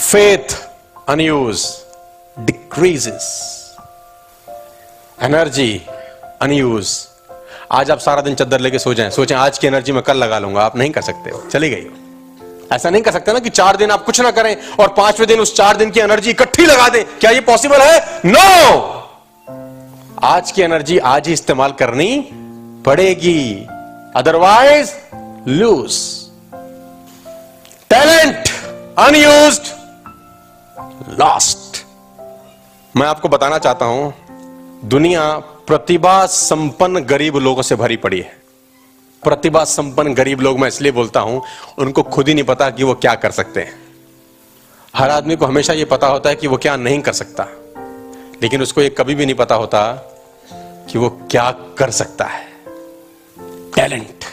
faith unused decreases, energy unused। आज आप सारा दिन चद्दर लेके सो जाएं, सोचें आज की एनर्जी मैं कल लगा लूंगा, आप नहीं कर सकते हो, चली गई हो। ऐसा नहीं कर सकते ना कि 4 दिन आप कुछ ना करें और 5वें दिन उस 4 दिन की एनर्जी इकट्ठी लगा दें। क्या ये पॉसिबल है? नो। आज की एनर्जी आज ही इस्तेमाल करनी पड़ेगी, otherwise lose. Talent unused lost. मैं आपको बताना चाहता हूं, दुनिया प्रतिभा संपन्न गरीब लोगों से भरी पड़ी है। प्रतिभा संपन्न गरीब लोग मैं इसलिए बोलता हूं, उनको खुद ही नहीं पता कि वो क्या कर सकते हैं। हर आदमी को हमेशा ये पता होता है कि वो क्या नहीं कर सकता, लेकिन उसको ये कभी भी नहीं पता होता कि वो क्या कर सकता है। Talent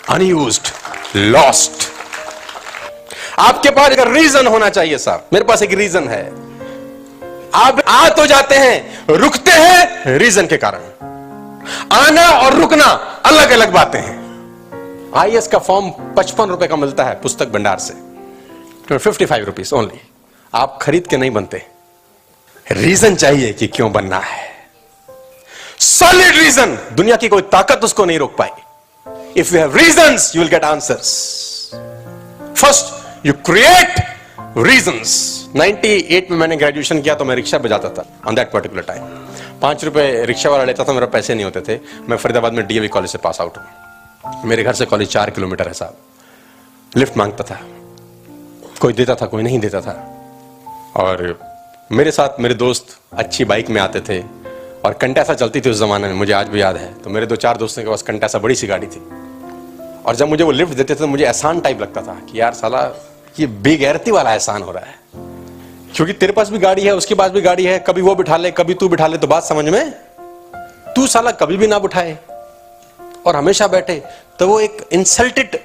unused lost. आपके पास एक रीजन होना चाहिए साहब, मेरे पास एक रीजन है। आप आ तो जाते हैं, रुकते हैं रीजन के कारण। आना और रुकना अलग अलग बातें हैं। आईएएस का फॉर्म 55 रुपए का मिलता है पुस्तक भंडार से, 55 रुपीज ओनली। आप खरीद के नहीं बनते, रीजन चाहिए कि क्यों बनना है। सॉलिड रीजन, दुनिया की कोई ताकत उसको नहीं रोक पाएगी। If you have reasons you will get answers. First you create reasons. 98 में मैंने ग्रेजुएशन किया तो मैं रिक्शा बजाता था ऑन दैट पर्टिकुलर टाइम। 5 रुपए रिक्शा वाला लेता था, मेरे पैसे नहीं होते थे। मैं फरीदाबाद में डीएवी कॉलेज से पास आउट हूं। मेरे घर से कॉलेज 4 किलोमीटर है साहब। लिफ्ट मांगता था, कोई देता था कोई नहीं देता था। और मेरे साथ मेरे दोस्त अच्छी बाइक में आते थे और कंटैसा चलती थी उस जमाने में, मुझे आज भी याद है। तो मेरे 2-4 दोस्तों के पास कंटैसा बड़ी सी गाड़ी थी, और जब मुझे वो लिफ्ट देते थे तो मुझे एहसान टाइप लगता था कि यार साला ये बेगैरती वाला एहसान हो रहा है, क्योंकि तेरे पास भी गाड़ी है, उसके पास भी गाड़ी है, कभी वो बिठा ले कभी तू बिठा ले, तो बात समझ में, तू साला कभी भी ना बिठाए और हमेशा बैठे, तो वो एक इंसल्टेड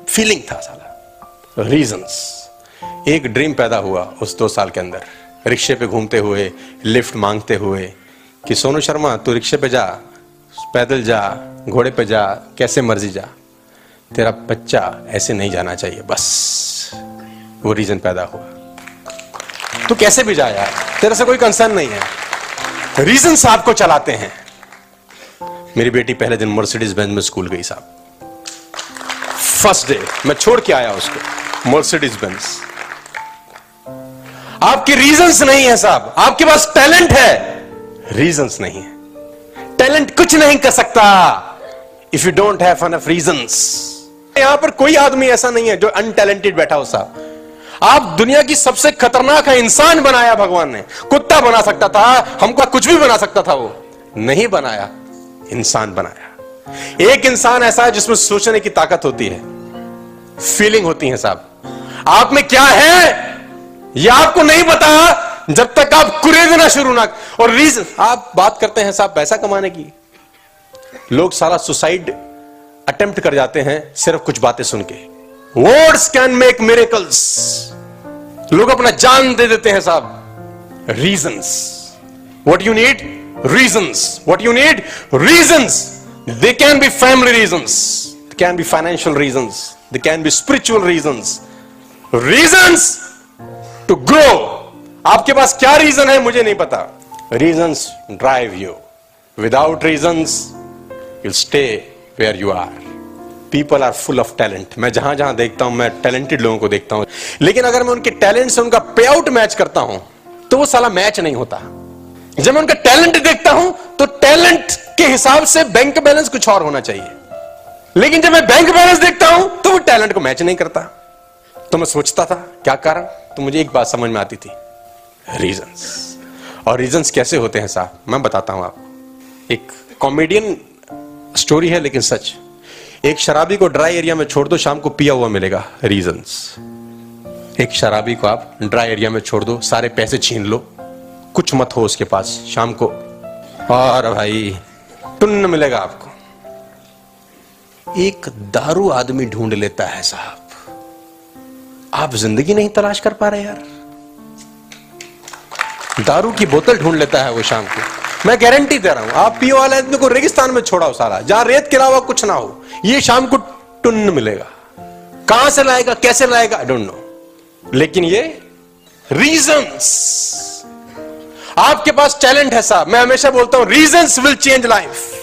फीलिंग था साला। रीजंस। एक ड्रीम पैदा हुआ उस 2 साल के अंदर, रिक्शे पे घूमते हुए, लिफ्ट मांगते हुए, कि सोनू शर्मा तू रिक्शे पे जा, पैदल जा, घोड़े पे जा, कैसे मर्जी जा, तेरा बच्चा ऐसे नहीं जाना चाहिए। बस वो रीजन पैदा हुआ। तू कैसे भी जा यार, तेरे से कोई कंसर्न नहीं है, रीजंस आपको चलाते हैं। मेरी बेटी पहले दिन मर्सिडीज बेंज में स्कूल गई साहब। फर्स्ट डे मैं छोड़ के आया उसको मर्सिडीज बेंज। आपके रीजंस नहीं है साहब, आपके पास टैलेंट है, रीजंस नहीं है। टैलेंट कुछ नहीं कर सकता if you don't have enough reasons. यहां पर कोई आदमी ऐसा नहीं है जो अनटैलेंटेड बैठा हो साहब। आप दुनिया की सबसे खतरनाक इंसान बनाया भगवान ने। कुत्ता बना सकता था, हमको कुछ भी बना सकता था, वो नहीं बनाया, इंसान बनाया। एक इंसान ऐसा है जिसमें सोचने की ताकत होती है, फीलिंग होती है साहब। आप में क्या है यह आपको नहीं पता जब तक आप कुरेदना शुरू ना। और रीजन, आप बात करते हैं साहब पैसा कमाने की, लोग सारा सुसाइड अटेम्प्ट कर जाते हैं सिर्फ कुछ बातें सुन के। Words can make miracles. लोग अपना जान दे देते हैं साहब। Reasons. What you need? Reasons. What you need? Reasons. They can be family reasons, they can be financial reasons, they can be spiritual reasons. Reasons to grow. आपके पास क्या रीजन है मुझे नहीं पता। Reasons drive you. Without reasons you'll stay where you are. People are full of talent. मैं जहां जहां देखता हूं, मैं टैलेंटेड लोगों को देखता हूं, लेकिन अगर मैं उनके टैलेंट से उनका पे आउट मैच करता हूं तो वो साला मैच नहीं होता। जब मैं उनका टैलेंट देखता हूं तो टैलेंट के हिसाब से बैंक बैलेंस कुछ और होना चाहिए, लेकिन जब मैं बैंक बैलेंस देखता हूं तो वो टैलेंट को मैच नहीं करता। तो मैं सोचता था क्या कारण, तो मुझे एक बात समझ में आती थी, रीजंस। और रीजंस कैसे होते हैं साहब, मैं बताता हूं आपको। एक कॉमेडियन स्टोरी है लेकिन सच। एक शराबी को ड्राई एरिया में छोड़ दो, शाम को पिया हुआ मिलेगा। रीजंस। एक शराबी को आप ड्राई एरिया में छोड़ दो, सारे पैसे छीन लो, कुछ मत हो उसके पास, शाम को और भाई टुन्न मिलेगा आपको। एक दारू आदमी ढूंढ लेता है साहब। आप जिंदगी नहीं तलाश कर पा रहे यार, दारू की बोतल ढूंढ लेता है वो शाम को। मैं गारंटी दे रहा हूं, आप पियो वाले आदमी को रेगिस्तान में छोड़ाओ सारा, जहां रेत के अलावा कुछ ना हो, ये शाम को टुन्न मिलेगा। कहां से लाएगा, कैसे लाएगा, आई डोंट नो, लेकिन ये रीजंस। आपके पास टैलेंट है साहब, मैं हमेशा बोलता हूं रीजंस विल चेंज लाइफ।